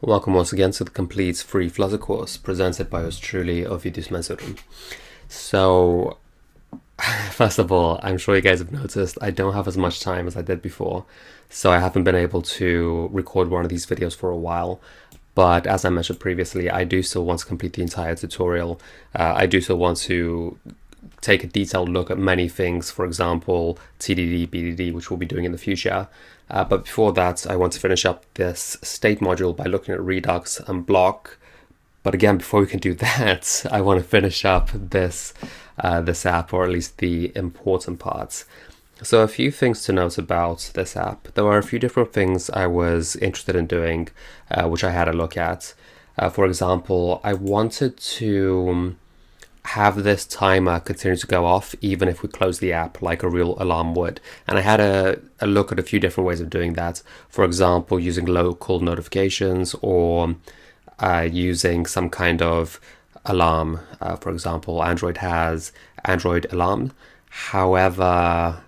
Welcome once again to the complete free Flutter course presented by yours truly, Ovidus Mensurum. So, first of all, I'm sure you guys have noticed I don't have as much time as I did before, so I haven't been able to record one of these videos for a while. But as I mentioned previously, I do still want to complete the entire tutorial. I do still want to take a detailed look at many things, for example, TDD, BDD, which we'll be doing in the future. But before that, I want to finish up this state module by looking at Redux and block. But again, before we can do that, I want to finish up this app, or at least the important parts. So a few things to note about this app. There were a few different things I was interested in doing, which I had a look at. For example, I wanted to have this timer continue to go off even if we close the app, like a real alarm would. And I had a look at a few different ways of doing that. For example, using local notifications or using some kind of alarm. For example, Android has Android alarm. However,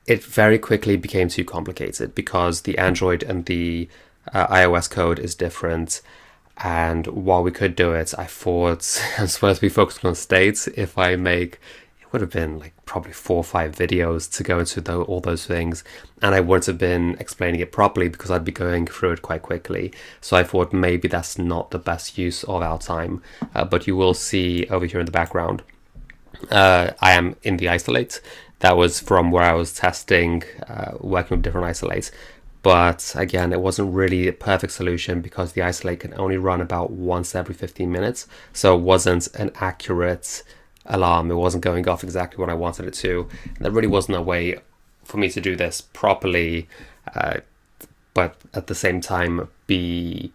it very quickly became too complicated because the Android and the iOS code is different. And while we could do it, I thought I'm supposed to be focusing on states. If I make, it would have been like probably 4 or 5 videos to go into all those things. And I wouldn't have been explaining it properly because I'd be going through it quite quickly. So I thought maybe that's not the best use of our time. But you will see over here in the background, I am in the isolate. That was from where I was testing, working with different isolates. But again, it wasn't really a perfect solution because the isolate can only run about once every 15 minutes. So it wasn't an accurate alarm. It wasn't going off exactly when I wanted it to. And there really wasn't a way for me to do this properly, but at the same time be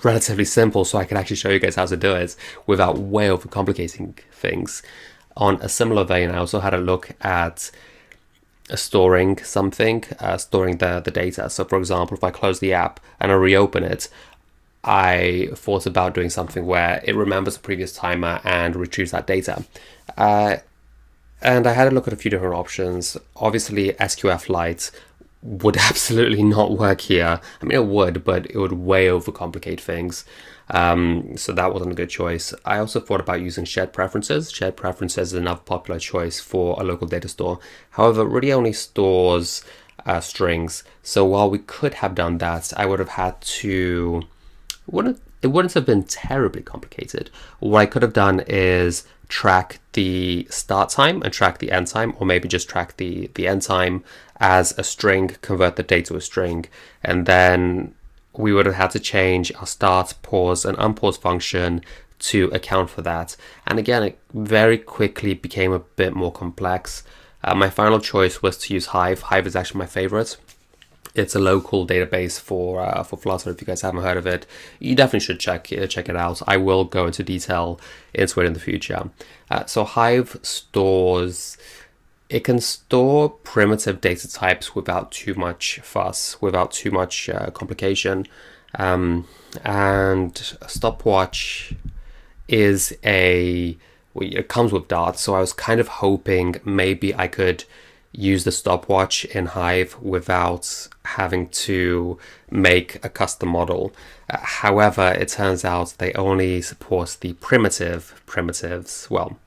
relatively simple so I can actually show you guys how to do it without way overcomplicating things. On a similar vein, I also had a look at storing something, storing the data. So for example, if I close the app and I reopen it, I thought about doing something where it remembers the previous timer and retrieves that data. And I had a look at a few different options. Obviously, SQF-Lite would absolutely not work here. I mean, it would, but it would way overcomplicate things. So that wasn't a good choice. I also thought about using shared preferences. Shared preferences is another popular choice for a local data store. However, it really only stores strings. So while we could have done that, I would have had to... It wouldn't have been terribly complicated. What I could have done is track the start time and track the end time, or maybe just track the end time as a string, convert the data to a string, and then we would have had to change our start, pause, and unpause function to account for that. And again, it very quickly became a bit more complex. My final choice was to use Hive. Hive is actually my favorite. It's a local database for Flutter. If you guys haven't heard of it, you definitely should check it out. I will go into detail into it in the future. So Hive stores... It can store primitive data types without too much fuss, without too much complication. And Stopwatch is it comes with Dart, so I was kind of hoping maybe I could use the stopwatch in Hive without having to make a custom model. However, it turns out they only support the primitives. Well,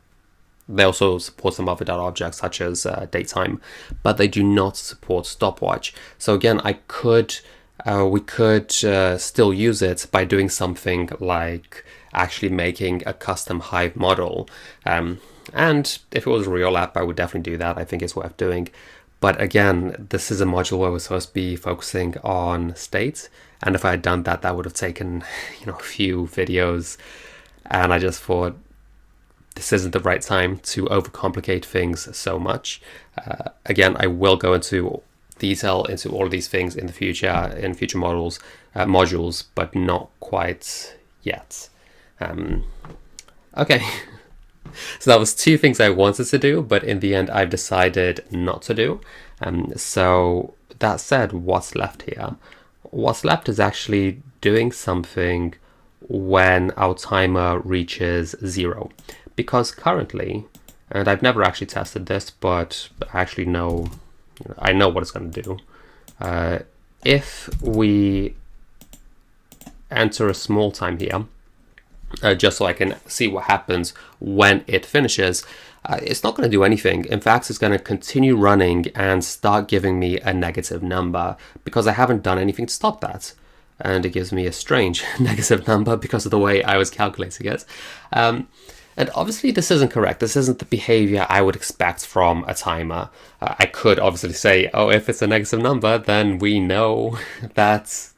they also support some other data objects such as datetime, but they do not support stopwatch. So again, we could still use it by doing something like actually making a custom Hive model. And if it was a real app, I would definitely do that. I think it's worth doing. But again, this is a module where we're supposed to be focusing on state. And if I had done that, that would have taken a few videos. And I just thought, this isn't the right time to overcomplicate things so much. Again, I will go into detail into all of these things in the future, in future modules, but not quite yet. Okay. So that was 2 things I wanted to do, but in the end, I've decided not to do. So that said, what's left here? What's left is actually doing something when our timer reaches 0. Because currently, and I've never actually tested this, but I actually know, I know what it's going to do. if we enter a small time here, just so I can see what happens when it finishes, it's not going to do anything. In fact, it's going to continue running and start giving me a negative number because I haven't done anything to stop that. And it gives me a strange negative number because of the way I was calculating it. And obviously this isn't correct. This isn't the behavior I would expect from a timer. I could obviously say, oh, if it's a negative number, then we know that,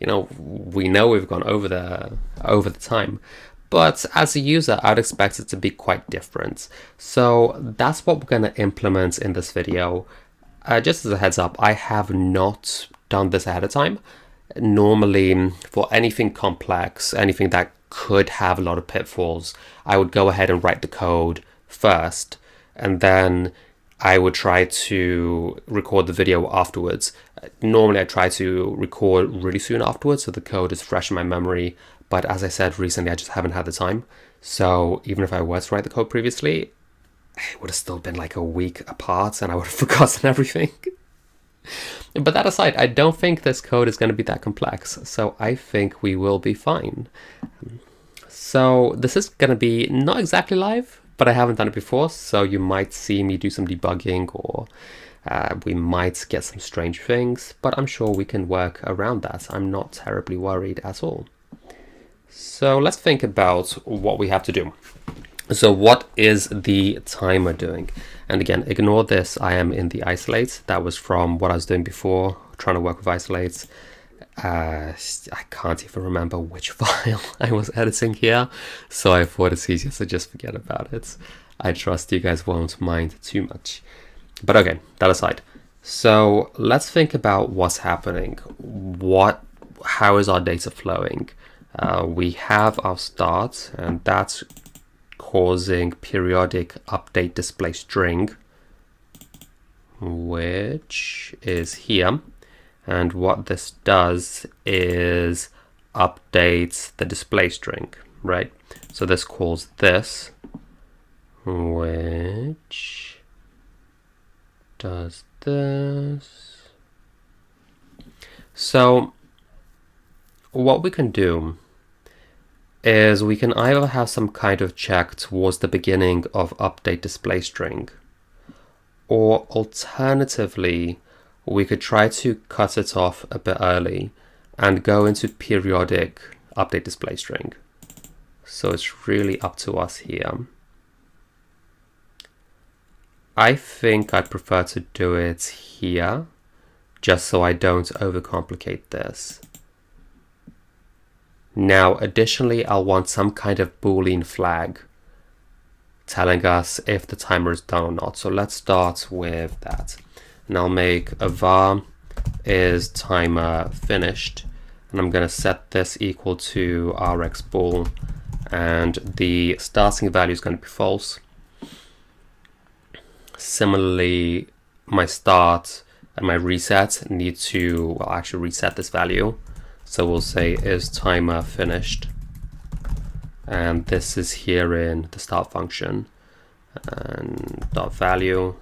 we know we've gone over the time. But as a user, I'd expect it to be quite different. So that's what we're going to implement in this video. Just as a heads up, I have not done this ahead of time. Normally, for anything complex, anything that could have a lot of pitfalls, I would go ahead and write the code first, and then I would try to record the video afterwards. Normally, I try to record really soon afterwards, so the code is fresh in my memory. But as I said recently, I just haven't had the time. So even if I were to write the code previously, it would have still been like a week apart, and I would have forgotten everything. But that aside, I don't think this code is going to be that complex, so I think we will be fine. So this is going to be not exactly live, but I haven't done it before, so you might see me do some debugging, or we might get some strange things, but I'm sure we can work around that. I'm not terribly worried at all. So let's think about what we have to do. So what is the timer doing? And again, ignore this. I am in the isolate. That was from what I was doing before, trying to work with isolates. I can't even remember which file I was editing here, so I thought it's easier to just forget about it. I trust you guys won't mind too much. But okay, that aside. So let's think about what's happening. How is our data flowing? We have our start, and that's causing periodic update display string, which is here. And what this does is updates the display string, right? So this calls this, which does this. So what we can do is we can either have some kind of check towards the beginning of update display string, or alternatively, we could try to cut it off a bit early and go into periodic update display string. So it's really up to us here. I think I prefer to do it here, just so I don't overcomplicate this. Now, additionally, I'll want some kind of Boolean flag telling us if the timer is done or not. So let's start with that. And I'll make a var is timer finished. And I'm going to set this equal to rxbool. And the starting value is going to be false. Similarly, my start and my reset need to, actually reset this value. So we'll say is timer finished, and this is here in the start function, and dot value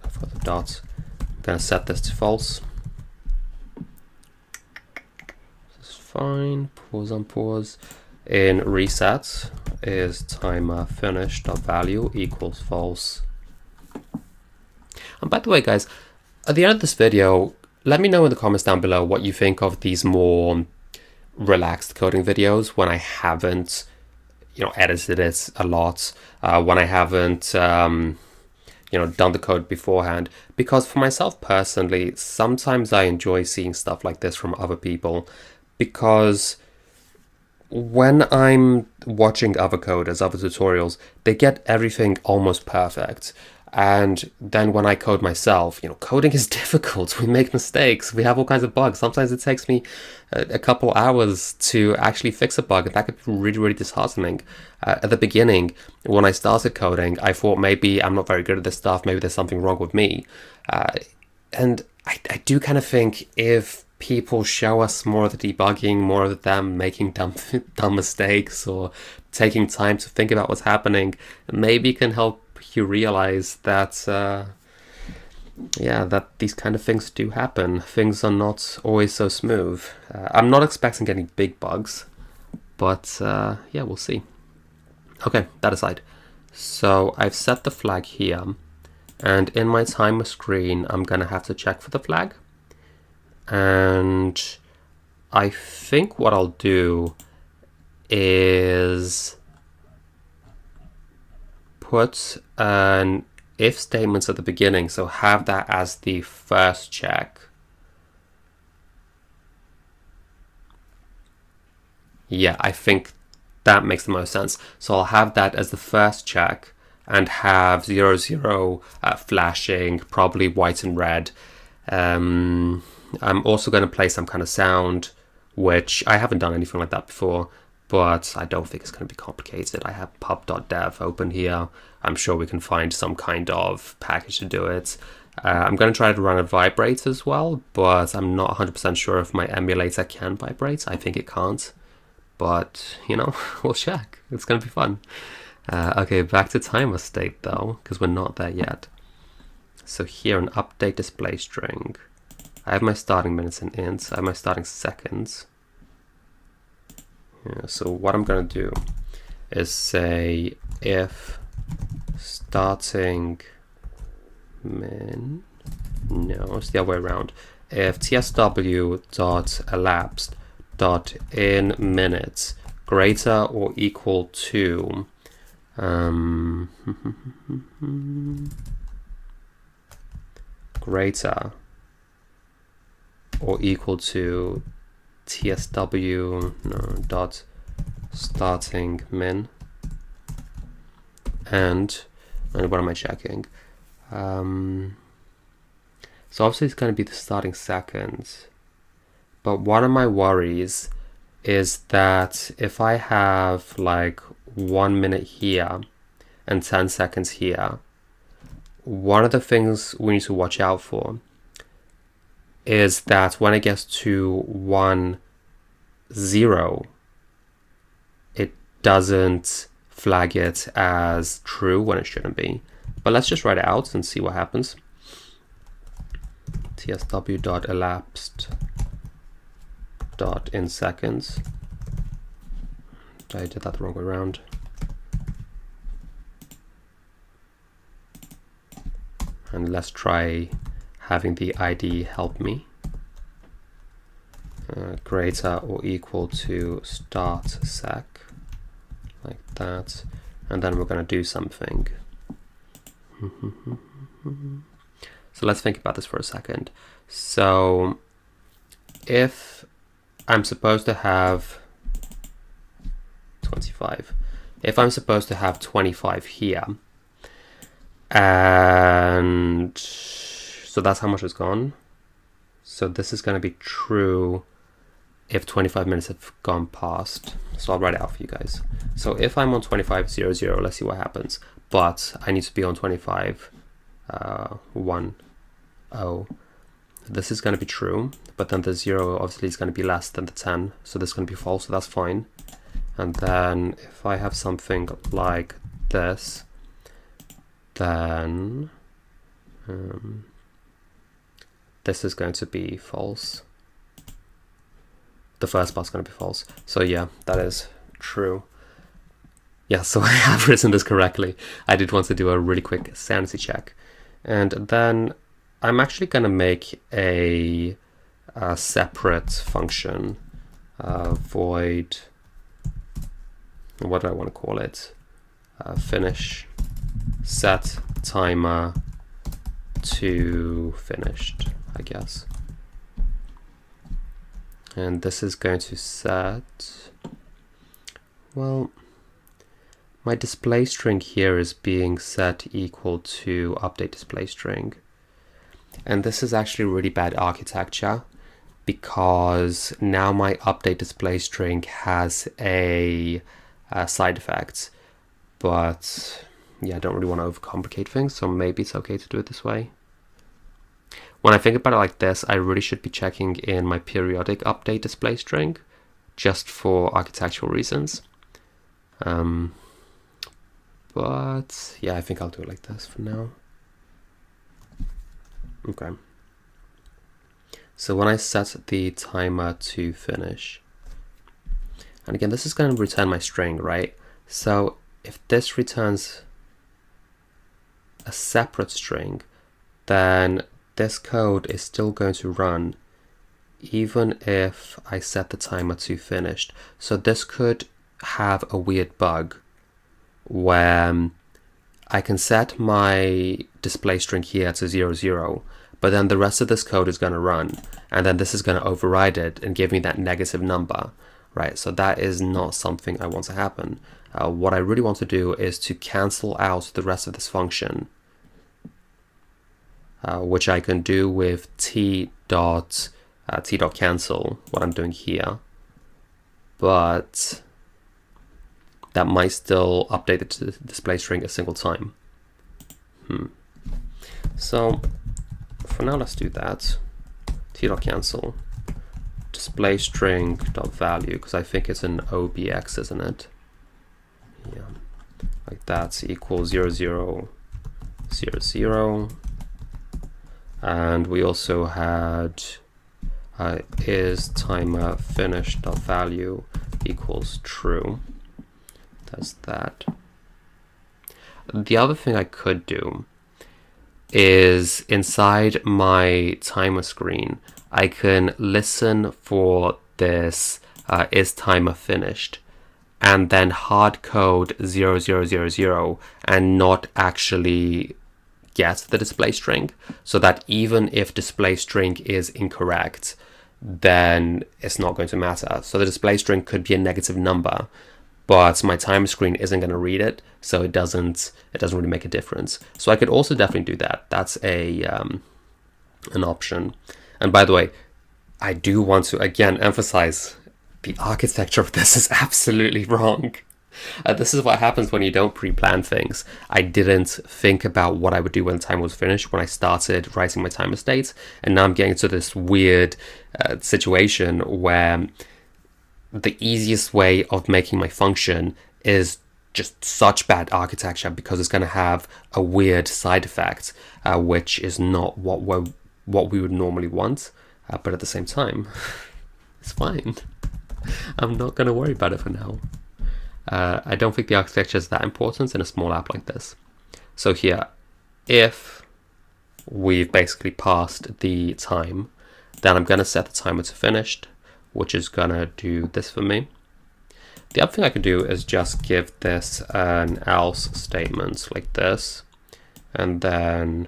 for the dot. I'm going to set this to false. This is fine. Pause on pause. In reset is timer finished dot value equals false. And by the way, guys, at the end of this video, let me know in the comments down below what you think of these more relaxed coding videos when I haven't, edited it a lot, when I haven't, done the code beforehand. Because for myself personally, sometimes I enjoy seeing stuff like this from other people, because when I'm watching other coders, other tutorials, they get everything almost perfect. And then when I code myself, coding is difficult. We make mistakes. We have all kinds of bugs. Sometimes it takes me a couple hours to actually fix a bug, and that could be really, really disheartening. At the beginning, when I started coding, I thought maybe I'm not very good at this stuff. Maybe there's something wrong with me. And I do kind of think if people show us more of the debugging, more of them making dumb mistakes, or taking time to think about what's happening, maybe can help you realize that yeah, that these kind of things do happen. Things are not always so smooth. I'm not expecting any big bugs, but yeah, we'll see. Okay, that aside. So I've set the flag here, and in my timer screen, I'm gonna have to check for the flag. And I think what I'll do is put an if statement at the beginning, so have that as the first check. Yeah, I think that makes the most sense. So I'll have that as the first check and have 0, 0 flashing, probably white and red. I'm also going to play some kind of sound, which I haven't done anything like that before, but I don't think it's going to be complicated. I have pub.dev open here. I'm sure we can find some kind of package to do it. I'm going to try to run a vibrate as well, but I'm not 100% sure if my emulator can vibrate. I think it can't, but you know, we'll check. It's going to be fun. Okay, back to timer state though, because we're not there yet. So here, an update display string. I have my starting minutes and ints. I have my starting seconds. Yeah, so what I'm going to do is say if starting min, no, it's the other way around. If tsw.elapsed.in minutes greater or equal to greater or equal to tsw dot starting min, and what am I checking? So obviously it's going to be the starting seconds, but one of my worries is that if I have like 1 minute here and 10 seconds here, one of the things we need to watch out for is that when it gets to 1, 0, it doesn't flag it as true when it shouldn't be. But let's just write it out and see what happens. tsw.elapsed.in seconds. I did that the wrong way around. And let's try having the ID help me. Greater or equal to start sec, like that. And then we're going to do something. So let's think about this for a second. So if I'm supposed to have 25, if I'm supposed to have 25 here, and so that's how much is gone. So this is going to be true if 25 minutes have gone past. So I'll write it out for you guys. So if I'm on 25, 0, 0, let's see what happens. But I need to be on 25, 1, 0. This is going to be true, but then the 0 obviously is going to be less than the 10. So this is going to be false, so that's fine. And then if I have something like this, then this is going to be false. The first part's going to be false. So yeah, that is true. Yeah, so I have written this correctly. I did want to do a really quick sanity check. And then I'm actually going to make a separate function, void, what do I want to call it? Finish, set timer to finished, I guess. And this is going to set, well, my display string here is being set equal to update display string. And this is actually really bad architecture because now my update display string has a side effect. But yeah, I don't really want to overcomplicate things, so maybe it's okay to do it this way. When I think about it like this, I really should be checking in my periodic update display string just for architectural reasons. But yeah, I think I'll do it like this for now. Okay. So when I set the timer to finish, and again, this is going to return my string, right? So if this returns a separate string, then this code is still going to run even if I set the timer to finished. So this could have a weird bug where I can set my display string here to 0, 0, but then the rest of this code is going to run, and then this is going to override it and give me that negative number, right? So that is not something I want to happen. What I really want to do is to cancel out the rest of this function, which I can do with t.cancel, what I'm doing here, but that might still update the display string a single time. So for now, let's do that. t.cancel display string dot value, because I think it's an OBX, isn't it? Yeah, like that, equals 0, 0, 0, 0. And we also had is timer finished dot value equals true. That's that. The other thing I could do is inside my timer screen, I can listen for this is timer finished, and then hard code 0, 0, 0, 0 and not actually get the display string, so that even if display string is incorrect, then it's not going to matter. So the display string could be a negative number, but my timer screen isn't going to read it, so it doesn't really make a difference. So I could also definitely do that. That's a an option. And by the way, I do want to again emphasize the architecture of this is absolutely wrong. This is what happens when you don't pre-plan things. I didn't think about what I would do when the timer was finished when I started writing my timer state, and now I'm getting to this weird situation where the easiest way of making my function is just such bad architecture, because it's going to have a weird side effect, which is not what we would normally want, but at the same time, it's fine. I'm not going to worry about it for now. I don't think the architecture is that important in a small app like this. So here, if we've basically passed the time, then I'm going to set the timer to finished, which is going to do this for me. The other thing I could do is just give this an else statement like this, and then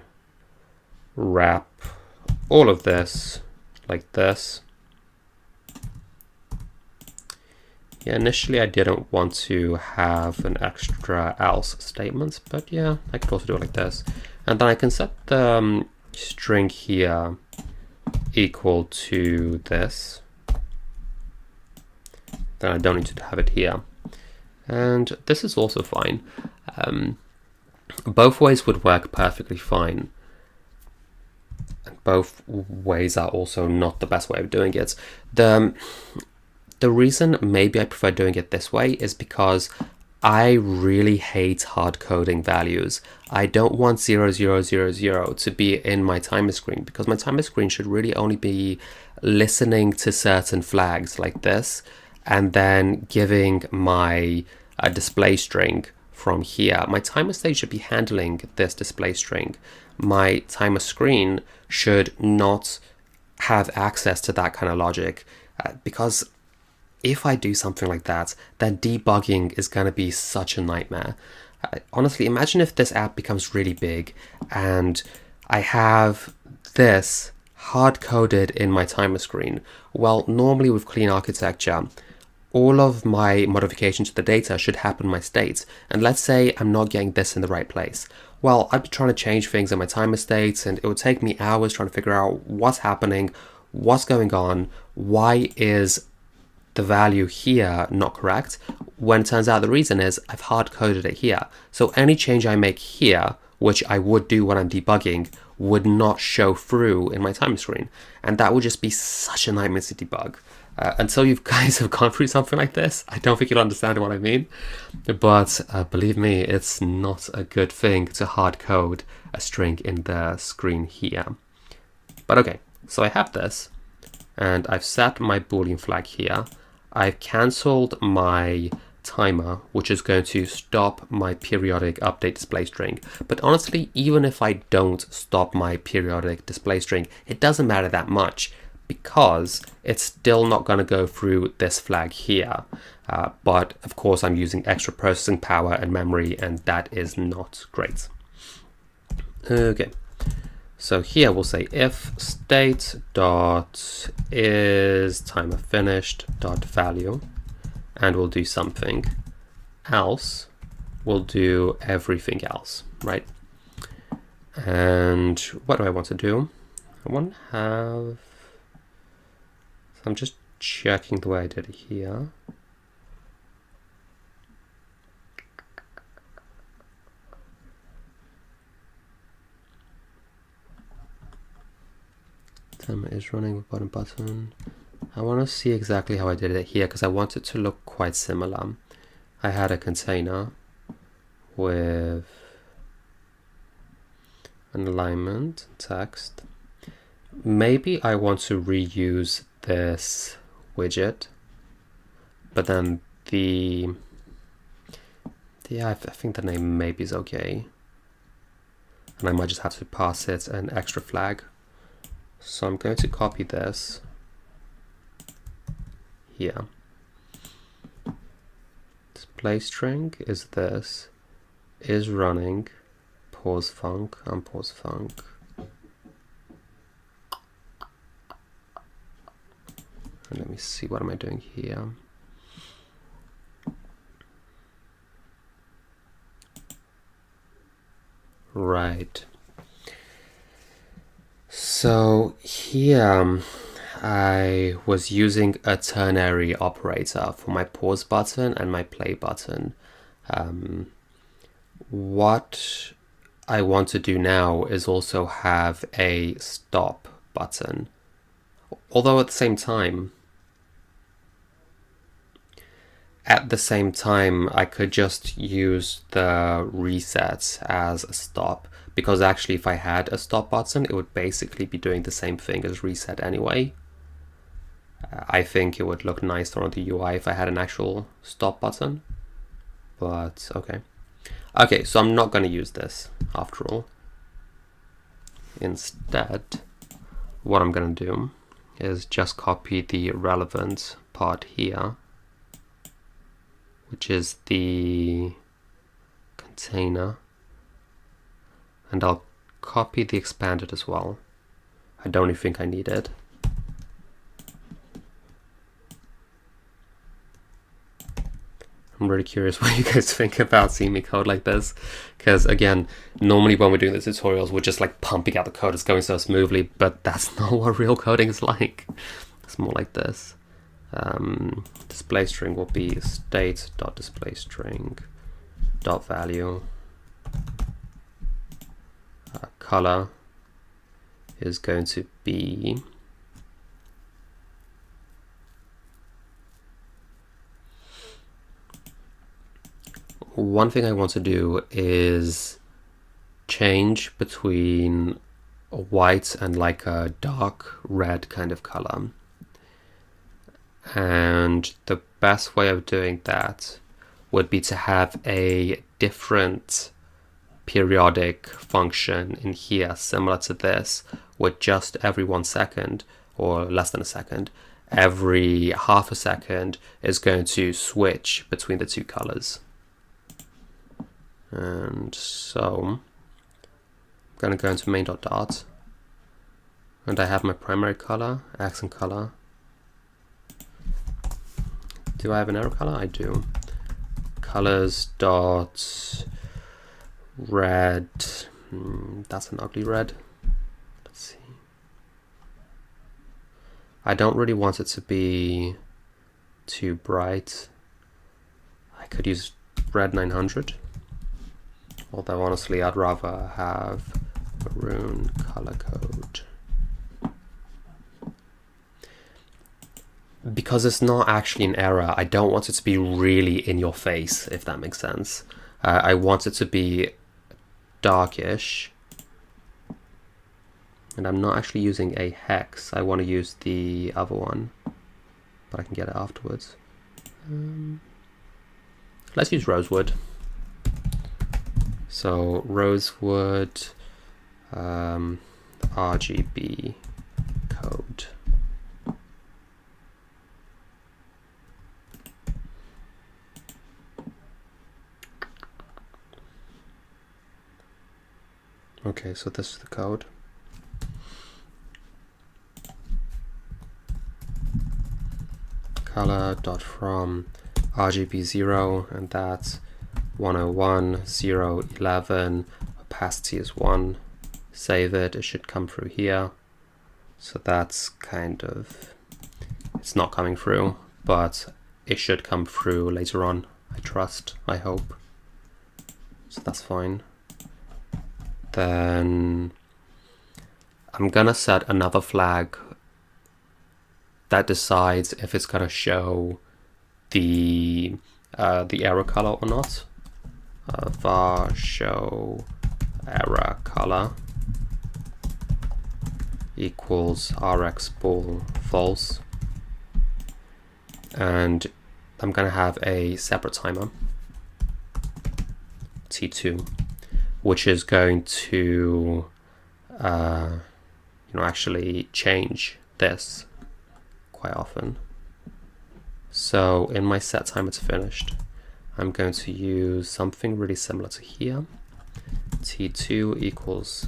wrap all of this like this. Yeah, initially I didn't want to have an extra else statement, but yeah, I could also do it like this. And then I can set the string here equal to this. Then I don't need to have it here. And this is also fine. Both ways would work perfectly fine. And both ways are also not the best way of doing it. The reason maybe I prefer doing it this way is because I really hate hard coding values. I don't want 0, 0, 0, 0 to be in my timer screen, because my timer screen should really only be listening to certain flags like this, and then giving my display string from here. My timer state should be handling this display string. My timer screen should not have access to that kind of logic, because if I do something like that, then debugging is going to be such a nightmare. Honestly, imagine if this app becomes really big and I have this hard-coded in my timer screen. Well, normally with clean architecture, all of my modifications to the data should happen in my state. And let's say I'm not getting this in the right place. Well, I'd be trying to change things in my timer states, and it would take me hours trying to figure out what's happening, what's going on, why is the value here not correct, when it turns out the reason is I've hard coded it here. So any change I make here, which I would do when I'm debugging, would not show through in my timer screen. And that would just be such a nightmare to debug. Until you guys have gone through something like this, I don't think you'll understand what I mean. But believe me, it's not a good thing to hard code a string in the screen here. But okay, so I have this, and I've set my Boolean flag here. I've cancelled my timer, which is going to stop my periodic update display string. But honestly, even if I don't stop my periodic display string, it doesn't matter that much, because it's still not going to go through this flag here. But of course, I'm using extra processing power and memory, and that is not great. Okay, so here we'll say if state dot is timer finished dot value, and we'll do something else. We'll do everything else, right? And what do I want to do? I want to have, so I'm just checking the way I did it here. Timer is running with button. I want to see exactly how I did it here, because I want it to look quite similar. I had a container with an alignment text. Maybe I want to reuse this widget, but then I think the name maybe is okay, and I might just have to pass it an extra flag. So I'm going to copy this here. Display string is this, is running, pause func, unpause func. And let me see, what am I doing here? Right. So here I was using a ternary operator for my pause button and my play button. What I want to do now is also have a stop button, although at the same time I could just use the reset as a stop, because actually if I had a stop button, it would basically be doing the same thing as reset anyway. I think it would look nicer on the UI if I had an actual stop button, but okay. Okay, so I'm not going to use this after all. Instead, what I'm going to do is just copy the relevant part here, which is the container, and I'll copy the expanded as well. I don't even think I need it. I'm really curious what you guys think about seeing me code like this, because again, normally when we're doing the tutorials, we're just like pumping out the code, it's going so smoothly, but that's not what real coding is like. It's more like this. Display string will be state.displayString.value. Color is going to be one thing I want to do is change between a white and like a dark red kind of color. And the best way of doing that would be to have a different periodic function in here, similar to this, with just every 1 second, or less than a second, every half a second is going to switch between the two colors. And so I'm going to go into main.dart, and I have my primary color, accent color. Do I have an arrow color? I do. Colors dot red. That's an ugly red. Let's see. I don't really want it to be too bright. I could use red 900. Although honestly, I'd rather have maroon color code. Because it's not actually an error, I don't want it to be really in your face, if that makes sense. I want it to be darkish. And I'm not actually using a hex. I want to use the other one, but I can get it afterwards. Let's use rosewood. So rosewood RGB code. Okay, so this is the code. Color.from RGB0, and that's 101, 0, 11, opacity is 1. Save it, it should come through here. So that's kind of, it's not coming through, but it should come through later on, I trust, I hope. So that's fine. Then I'm gonna set another flag that decides if it's gonna show the error color or not. Var show error color equals rx bool false, and I'm gonna have a separate timer t2, which is going to actually change this quite often. So in my set timer to finished, I'm going to use something really similar to here. T2 equals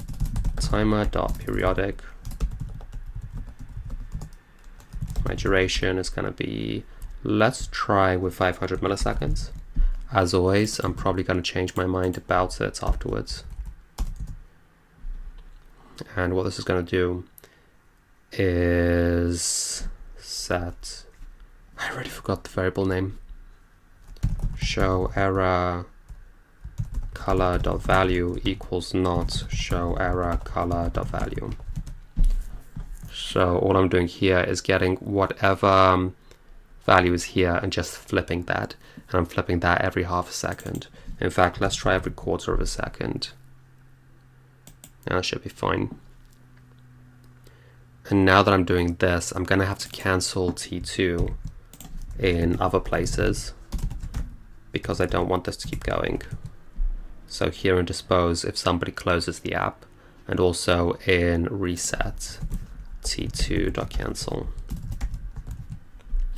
timer.periodic. My duration is going to be, let's try with 500 milliseconds. As always, I'm probably going to change my mind about it afterwards. And what this is going to do is set, I already forgot the variable name, show error color.value equals not show error color.value. So all I'm doing here is getting whatever value is here and just flipping that. And I'm flipping that every half a second. In fact, let's try every quarter of a second. And that should be fine. And now that I'm doing this, I'm gonna have to cancel T2 in other places because I don't want this to keep going. So here in dispose, if somebody closes the app, and also in reset, T2.cancel,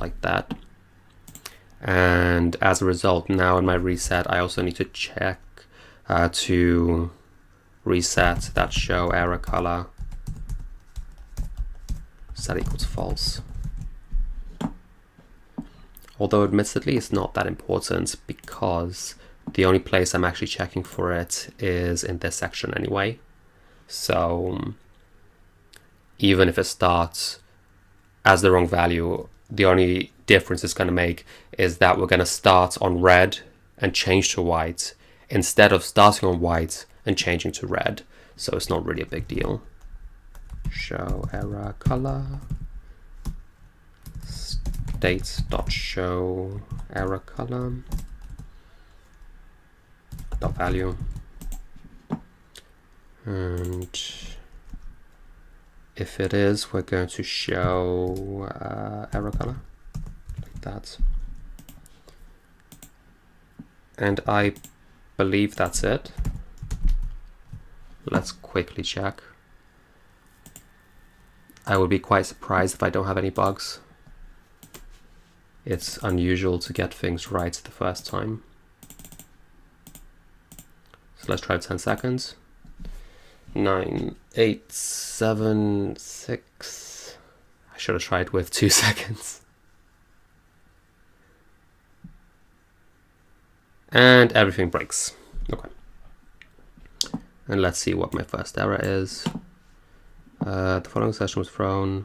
like that. And as a result, now in my reset, I also need to check to reset that show error color set equals false. Although admittedly it's not that important because the only place I'm actually checking for it is in this section anyway. So even if it starts as the wrong value, the only difference it's going to make is that we're going to start on red and change to white instead of starting on white and changing to red. So it's not really a big deal. Show error color state.show error color dot value, and if it is, we're going to show error color like that. And I believe that's it. Let's quickly check. I would be quite surprised if I don't have any bugs. It's unusual to get things right the first time. So let's try 10 seconds. 9, 8, 7, 6. I should have tried with 2 seconds. And everything breaks. Okay. And let's see what my first error is. The following session was thrown.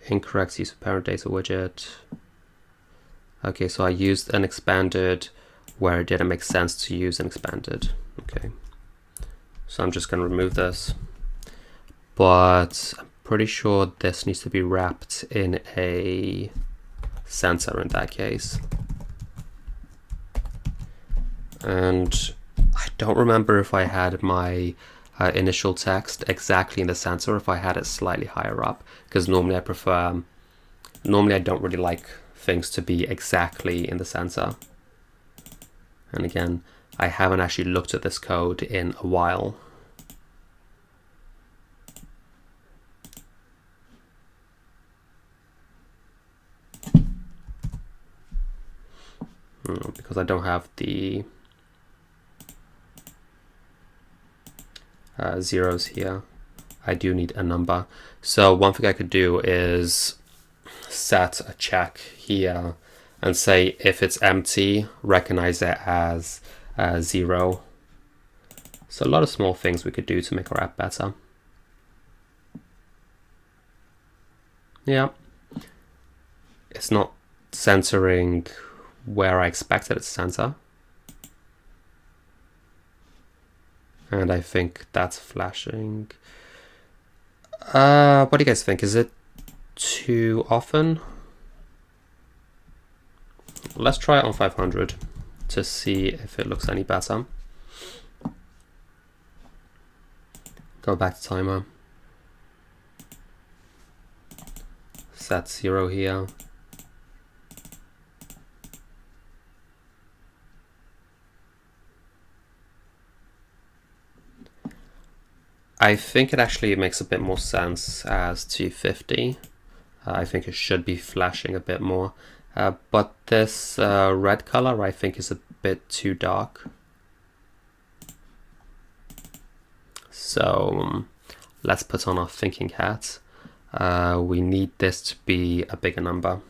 Incorrect use of parent data widget. Okay, so I used an expanded where it didn't make sense to use an expanded. Okay. So I'm just going to remove this. But I'm pretty sure this needs to be wrapped in a center in that case. And I don't remember if I had my initial text exactly in the center if I had it slightly higher up, because normally I don't really like things to be exactly in the center. And again, I haven't actually looked at this code in a while. Because I don't have the zeros here. I do need a number. So one thing I could do is set a check here and say if it's empty, recognize it as 0. So a lot of small things we could do to make our app better. Yeah, it's not centering where I expected it to center. And I think that's flashing. What do you guys think? Is it too often? Let's try it on 500 to see if it looks any better. Go back to timer. Set 0 here. I think it actually makes a bit more sense as 250. I think it should be flashing a bit more. But this red color I think is a bit too dark. So let's put on our thinking hat. We need this to be a bigger number.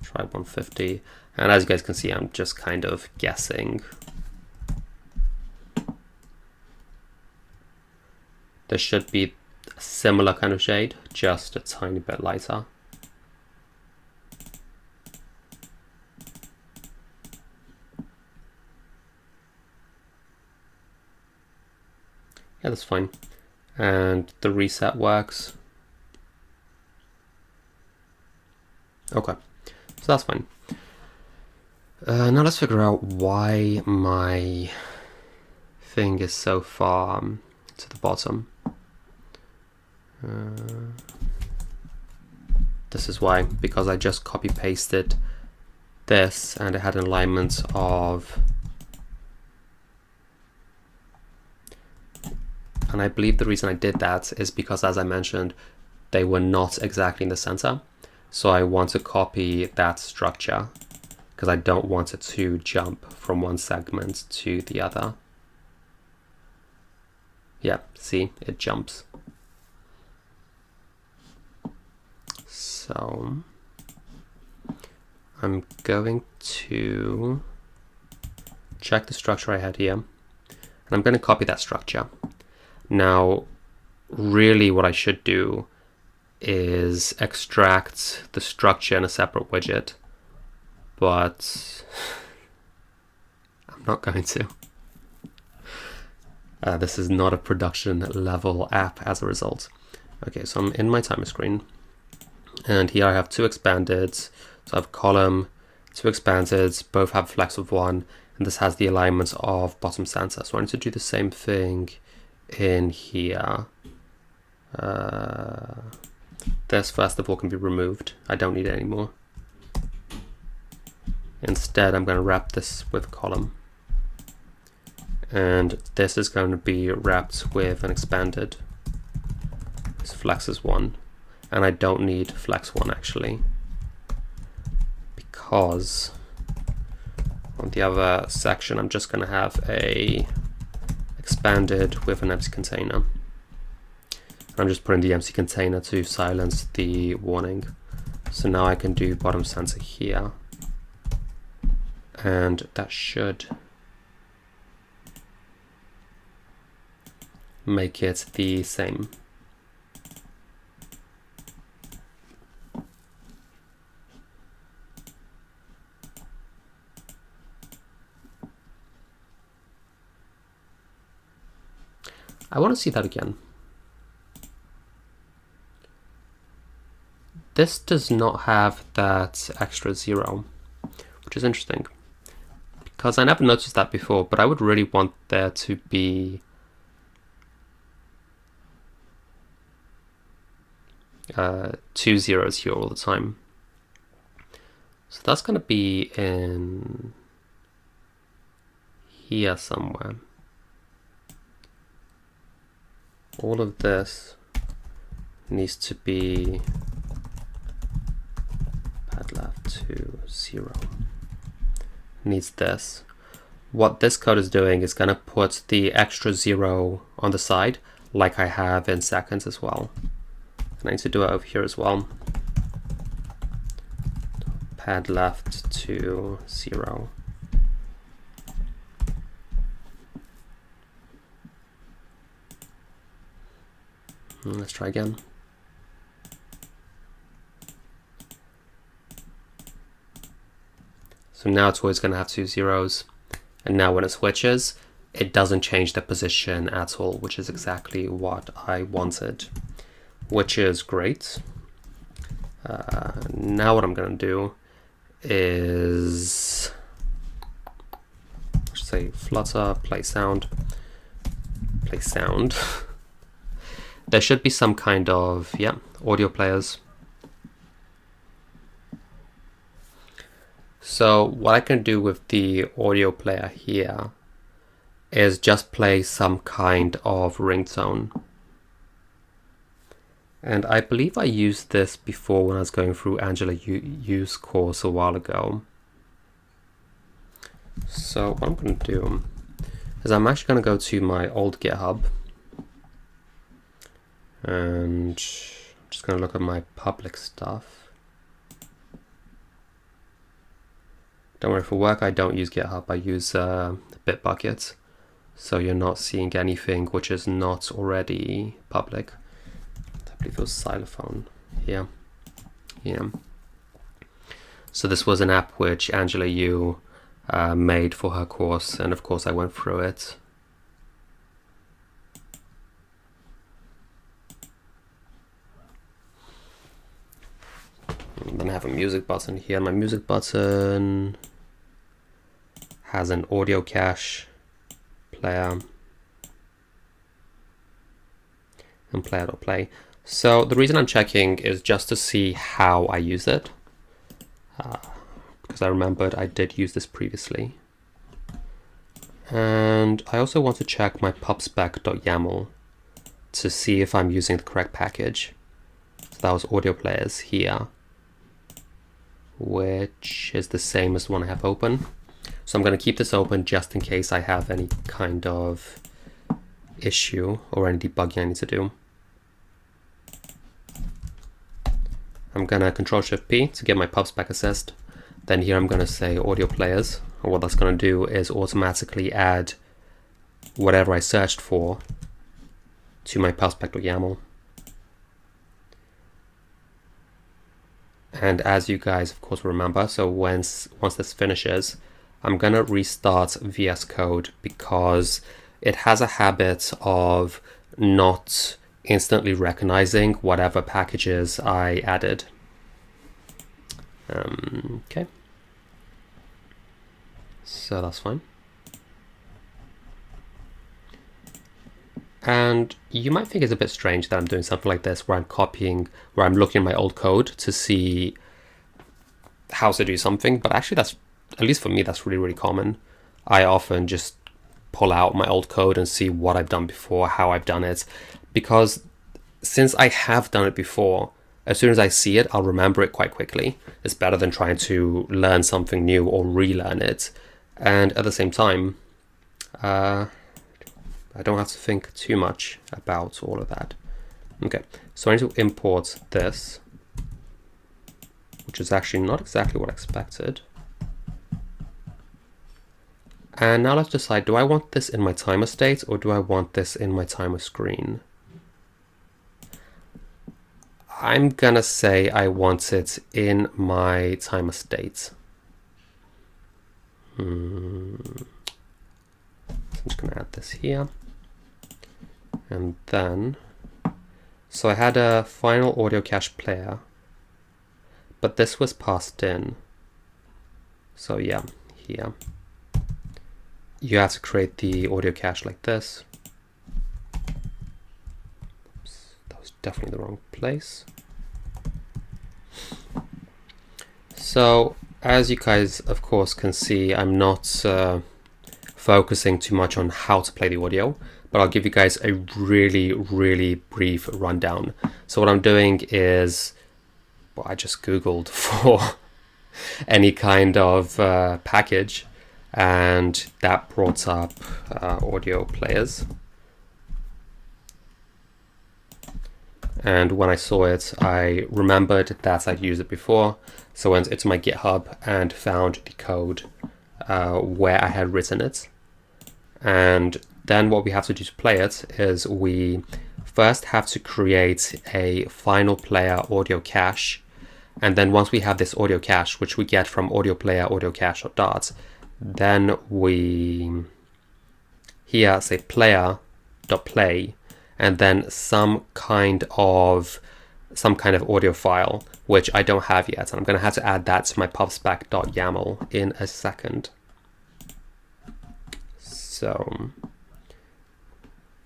Try 150. And as you guys can see, I'm just kind of guessing. There should be a similar kind of shade, just a tiny bit lighter. Yeah, that's fine. And the reset works. Okay, so that's fine. Now let's figure out why my thing is so far to the bottom. This is why, because I just copy pasted this and it had an alignment of, and I believe the reason I did that is because, as I mentioned, they were not exactly in the center. So I want to copy that structure because I don't want it to jump from one segment to the other. Yeah, see, it jumps. So I'm going to check the structure I had here, and I'm going to copy that structure. Now, really what I should do is extract the structure in a separate widget, but I'm not going to. This is not a production level app as a result. Okay, so I'm in my timer screen, and here I have 2 expanded. So I have column, 2 expanded, both have flex of 1, and this has the alignment of bottom center. So I need to do the same thing in here. This first of all can be removed. I don't need it anymore. Instead, I'm going to wrap this with column. And this is going to be wrapped with an expanded. This flex is 1. And I don't need flex 1 actually, because on the other section I'm just going to have a expanded with an empty container. I'm just putting the empty container to silence the warning. So now I can do bottom center here, and that should make it the same. I want to see that again. This does not have that extra 0, which is interesting, because I never noticed that before, but I would really want there to be 2 zeros here all the time. So that's going to be in here somewhere. All of this needs to be pad left 2 0. Needs this. What this code is doing is going to put the extra 0 on the side, like I have in seconds as well. And I need to do it over here as well. Pad left 2 0. Let's try again. So now it's always going to have 2 zeros. And now when it switches, it doesn't change the position at all, which is exactly what I wanted, which is great. Now what I'm going to do is, let's say Flutter, play sound. There should be some kind of, audio players. So what I can do with the audio player here is just play some kind of ringtone. And I believe I used this before when I was going through Angela Yu's course a while ago. So what I'm going to do is I'm actually going to go to my old GitHub. And I'm just going to look at my public stuff. Don't worry, for work I don't use GitHub, I use Bitbucket. So you're not seeing anything which is not already public. I believe it was Xylophone. Yeah. So this was an app which Angela Yu made for her course, and of course I went through it. And then I have a music button here. My music button has an audio cache player and player.play. So the reason I'm checking is just to see how I use it, because I remembered I did use this previously. And I also want to check my pubspec.yaml to see if I'm using the correct package. So that was audio players here, which is the same as the one I have open. So I'm going to keep this open just in case I have any kind of issue or any debugging I need to do. I'm going to Control-Shift-P to get my pubspec assist. Then here I'm going to say audio players. And what that's going to do is automatically add whatever I searched for to my pubspec.yaml. And as you guys of course remember, so once this finishes, I'm gonna restart VS Code because it has a habit of not instantly recognizing whatever packages I added. Okay, so that's fine. And you might think it's a bit strange that I'm doing something like this where I'm looking at my old code to see how to do something, but actually that's, at least for me, that's really, really common. I often just pull out my old code and see what I've done before, how I've done it, because since I have done it before, as soon as I see it, I'll remember it quite quickly. It's better than trying to learn something new or relearn it. And at the same time, I don't have to think too much about all of that. Okay, so I need to import this, which is actually not exactly what I expected. And now let's decide, do I want this in my timer state or do I want this in my timer screen? I'm gonna say I want it in my timer state. So I'm just gonna add this here. And then, so I had a final audio cache player, but this was passed in. So yeah, here. You have to create the audio cache like this. Oops, that was definitely the wrong place. So as you guys of course can see, I'm not focusing too much on how to play the audio, but I'll give you guys a really brief rundown. So what I'm doing is, well, I just googled for any kind of package, and that brought up audio players. And when I saw it, I remembered that I'd used it before, so I went into my GitHub and found the code where I had written it. And then what we have to do to play it is we first have to create a final player audio cache. And then once we have this audio cache, which we get from audio player audio cache.dart, then we here say player.play, and then some kind of audio file, which I don't have yet. And I'm going to have to add that to my pubspec.yaml in a second. So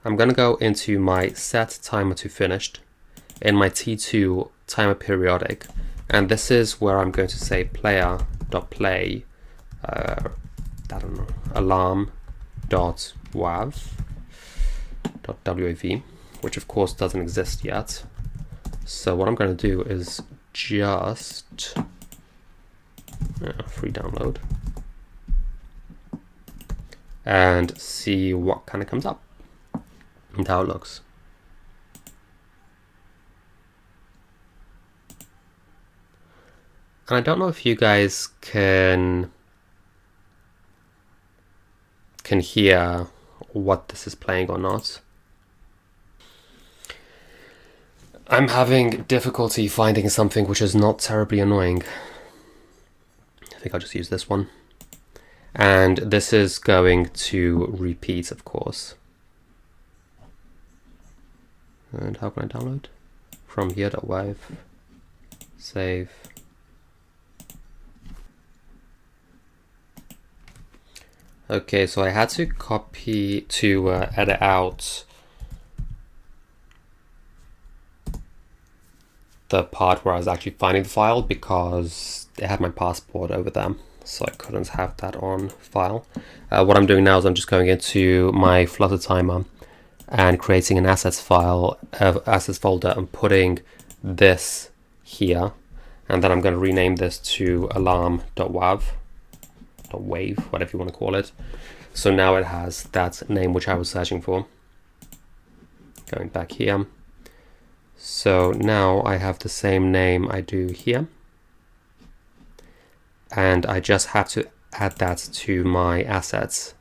I'm going to go into my set timer to finished in my T2 timer periodic. And this is where I'm going to say player.play, I don't know, alarm.wav, which of course doesn't exist yet. So what I'm going to do is just free download and see what kind of comes up and how it looks. And I don't know if you guys can hear what this is playing or not. I'm having difficulty finding something which is not terribly annoying. I think I'll just use this one. And this is going to repeat, of course. And how can I download? From here.wav, save. Okay, so I had to edit out the part where I was actually finding the file because it had my passport over there, so I couldn't have that on file. What I'm doing now is I'm just going into my Flutter timer and creating an assets folder and putting this here, and then I'm going to rename this to alarm.wav. Wave, whatever you want to call it. So now it has that name which I was searching for. Going back here. So now I have the same name I do here. And I just have to add that to my assets,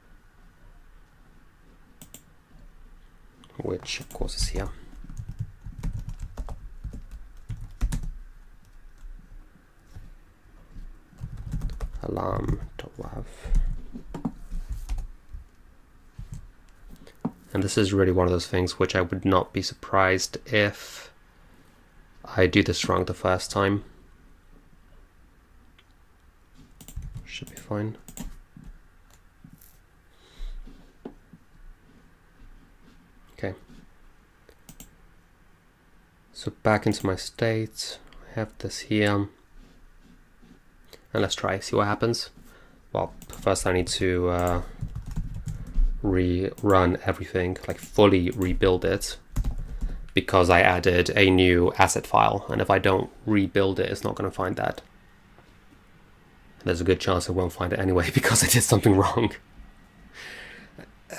which of course is here. Alarm.wav. And this is really one of those things which I would not be surprised if I do this wrong the first time. Should be fine. Okay. So back into my state, I have this here. And let's try, see what happens. Well, first I need to rerun everything, like fully rebuild it, because I added a new asset file, and if I don't rebuild it, it's not going to find that. There's a good chance it won't find it anyway because I did something wrong.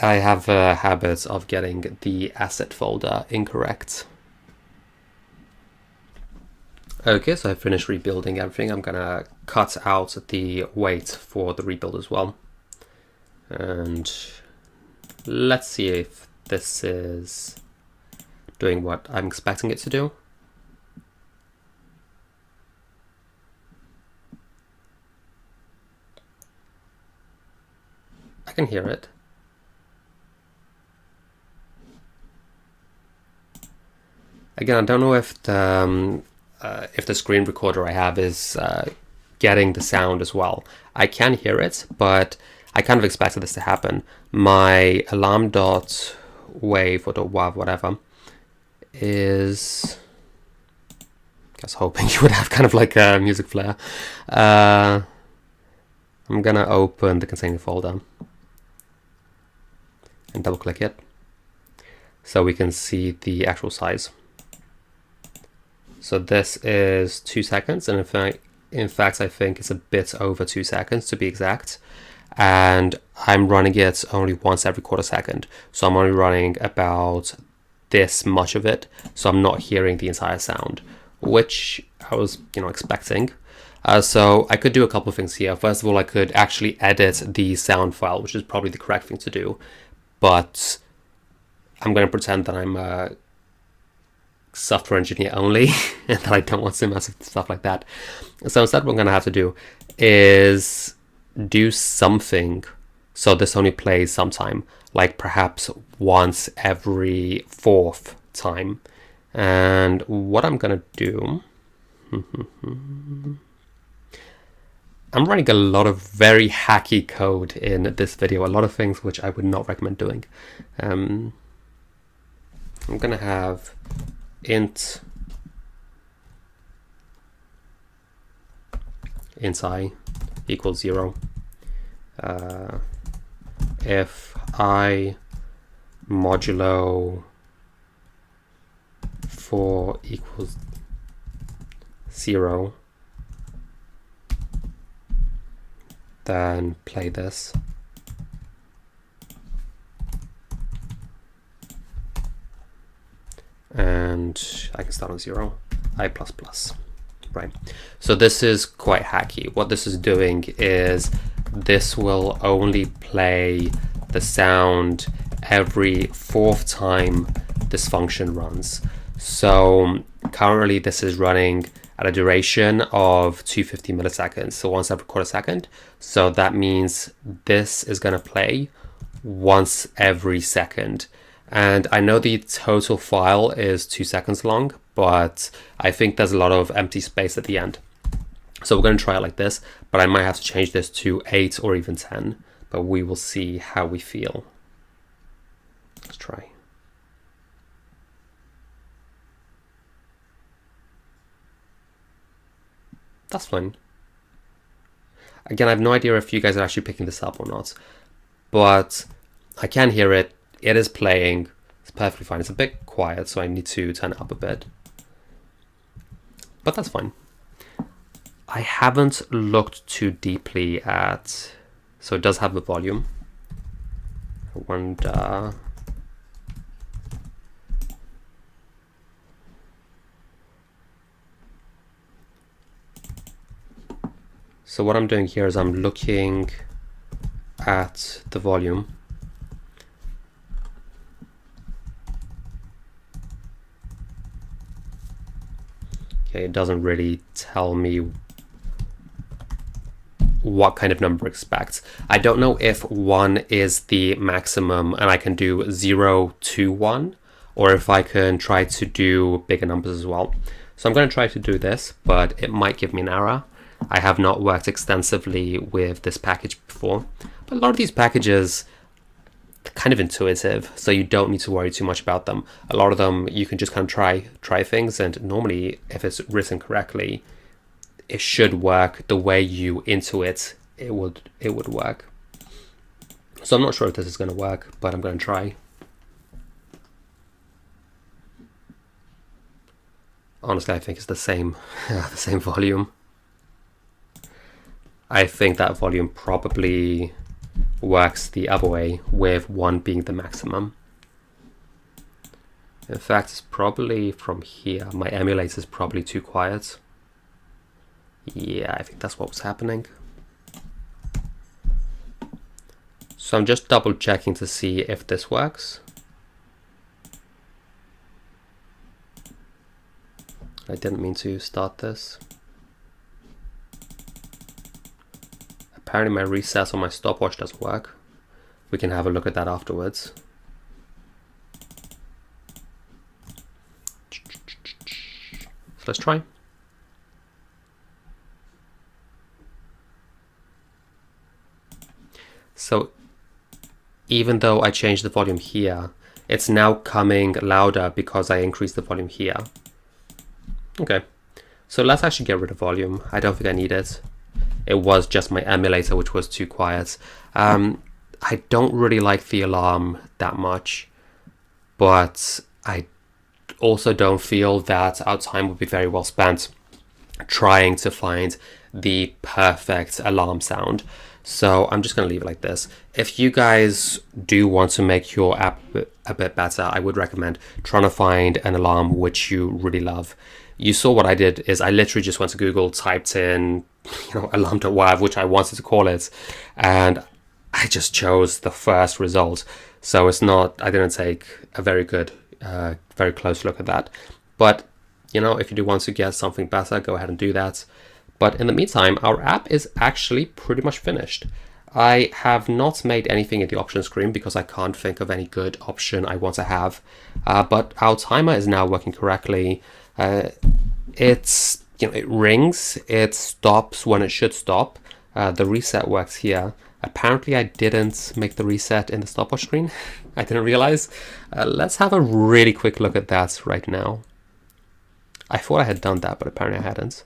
I have a habit of getting the asset folder incorrect. Okay, so I finished rebuilding everything. I'm gonna cut out the wait for the rebuild as well. And let's see if this is doing what I'm expecting it to do. I can hear it. Again, I don't know if the screen recorder I have is getting the sound as well. I can hear it, but I kind of expected this to happen. My alarm.wave or .wav, whatever, is I was hoping you would have kind of like a music flair. I'm gonna open the container folder and double click it so we can see the actual size. So this is 2 seconds, and in fact I think it's a bit over 2 seconds to be exact, and I'm running it only once every quarter second, so I'm only running about this much of it, so I'm not hearing the entire sound, which I was expecting. So I could do a couple of things here. First of all, I could actually edit the sound file, which is probably the correct thing to do, but I'm going to pretend that I'm a software engineer only and that I don't want to mess with stuff like that. So instead what I'm going to have to do is do something so this only plays sometime, like perhaps once every 4th time. And what I'm going to do, I'm running a lot of very hacky code in this video, a lot of things which I would not recommend doing. I'm going to have int I equals 0 if I modulo 4 equals 0, then play this. And I can start on 0, I++. Right. So this is quite hacky. What this is doing is this will only play the sound every 4th time this function runs. So currently this is running at a duration of 250 milliseconds, so once every quarter second. So that means this is going to play once every second. And I know the total file is 2 seconds long, but I think there's a lot of empty space at the end. So we're going to try it like this, but I might have to change this to 8 or even 10, but we will see how we feel. Let's try. That's fine. Again, I have no idea if you guys are actually picking this up or not, but I can hear it. It is playing. It's perfectly fine. It's a bit quiet, so I need to turn it up a bit. But that's fine. I haven't looked too deeply at... So it does have the volume. I wonder... So what I'm doing here is I'm looking at the volume. Okay, it doesn't really tell me what kind of number it expects. I don't know if 1 is the maximum and I can do 0 to 1, or if I can try to do bigger numbers as well. So I'm going to try to do this, but it might give me an error. I have not worked extensively with this package before, but a lot of these packages are kind of intuitive, so you don't need to worry too much about them. A lot of them you can just kind of try things, and normally if it's written correctly, it should work the way you intuit it would work. So I'm not sure if this is going to work, but I'm going to try. Honestly, I think it's the same the same volume. I think that volume probably works the other way, with 1 being the maximum. In fact, it's probably from here. My emulator is probably too quiet. Yeah, I think that's what was happening. So I'm just double checking to see if this works. I didn't mean to start this. Apparently my reset on my stopwatch doesn't work. We can have a look at that afterwards. So let's try. So even though I changed the volume here, it's now coming louder because I increased the volume here. Okay, So let's actually get rid of volume. I don't think I need it. It was just my emulator which was too quiet. I don't really like the alarm that much, but I also don't feel that our time would be very well spent trying to find the perfect alarm sound. So I'm just going to leave it like this. If you guys do want to make your app a bit better, I would recommend trying to find an alarm which you really love. You saw what I did is I literally just went to Google, typed in, alarm.wav, which I wanted to call it, and I just chose the first result. So it's not, I didn't take a very good, very close look at that. But, if you do want to get something better, go ahead and do that. But in the meantime, our app is actually pretty much finished. I have not made anything in the option screen because I can't think of any good option I want to have. But our timer is now working correctly. It rings, it stops when it should stop. The reset works here. Apparently I didn't make the reset in the stopwatch screen. I didn't realize. Let's have a really quick look at that right now. I thought I had done that, but apparently I hadn't.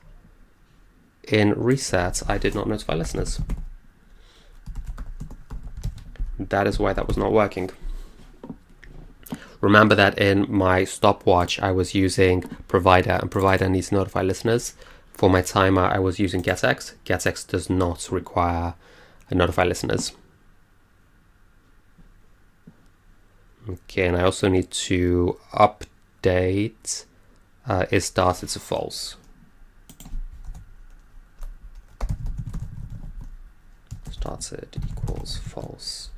In reset, I did not notify listeners. That is why that was not working. Remember that in my stopwatch, I was using provider, and provider needs to notify listeners. For my timer, I was using getx. Getx does not require a notify listeners. Okay, and I also need to update is started to false. Started equals false.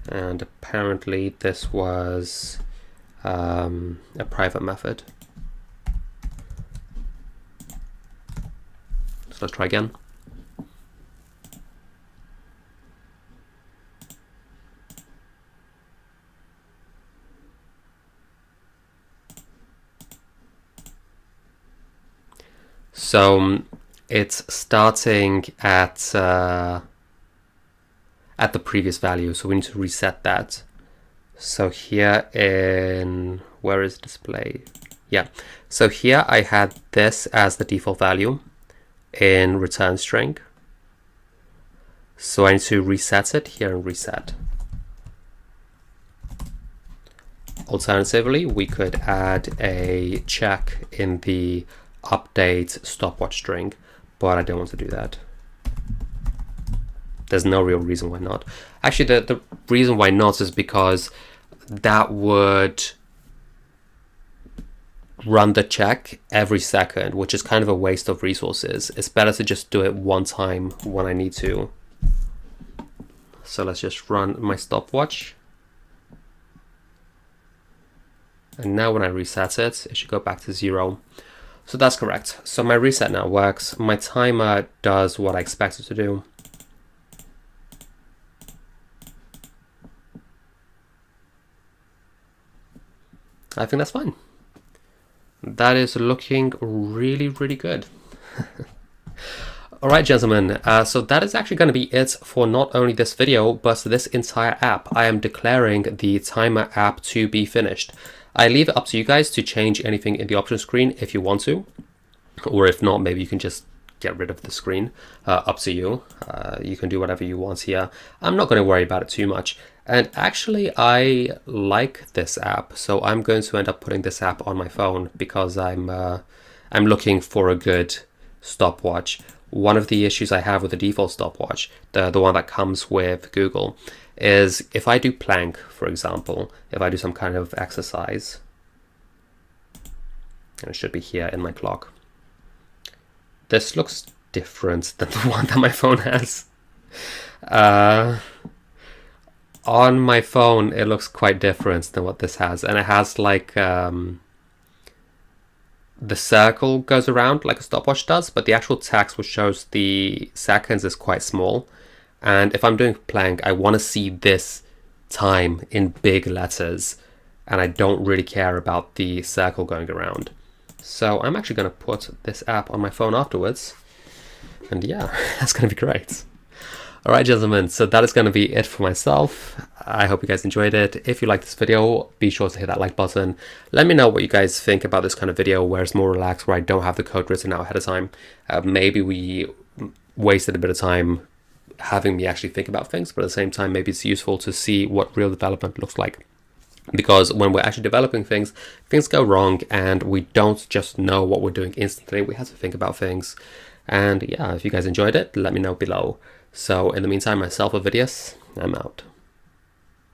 And apparently this was a private method. So let's try again. So it's starting at the previous value, so we need to reset that. So here in, where is display? Yeah, so here I had this as the default value in return string. So I need to reset it here and reset. Alternatively, we could add a check in the update stopwatch string, but I don't want to do that. There's no real reason why not. Actually, the reason why not is because that would run the check every second, which is kind of a waste of resources. It's better to just do it one time when I need to. So let's just run my stopwatch. And now when I reset it, it should go back to 0. So that's correct. So my reset now works. My timer does what I expect it to do. I think that's fine. That is looking really, really good. All right, gentlemen. So that is actually going to be it for not only this video, but this entire app. I am declaring the timer app to be finished. I leave it up to you guys to change anything in the option screen if you want to, or if not, maybe you can just get rid of the screen. Up to you. You can do whatever you want here. I'm not going to worry about it too much. And actually, I like this app, so I'm going to end up putting this app on my phone because I'm looking for a good stopwatch. One of the issues I have with the default stopwatch, the one that comes with Google, is if I do plank, for example, if I do some kind of exercise, and it should be here in my clock. This looks different than the one that my phone has. On my phone, it looks quite different than what this has, and it has like the circle goes around like a stopwatch does, but the actual text which shows the seconds is quite small. And if I'm doing plank, I want to see this time in big letters, and I don't really care about the circle going around. So I'm actually going to put this app on my phone afterwards, and yeah, that's going to be great. All right, gentlemen, so that is going to be it for myself. I hope you guys enjoyed it. If you like this video, be sure to hit that like button. Let me know what you guys think about this kind of video where it's more relaxed, where I don't have the code written out ahead of time. Maybe we wasted a bit of time having me actually think about things, but at the same time, maybe it's useful to see what real development looks like. Because when we're actually developing things, things go wrong and we don't just know what we're doing instantly. We have to think about things. And yeah, if you guys enjoyed it, let me know below. So in the meantime, myself, Ovidius, I'm out.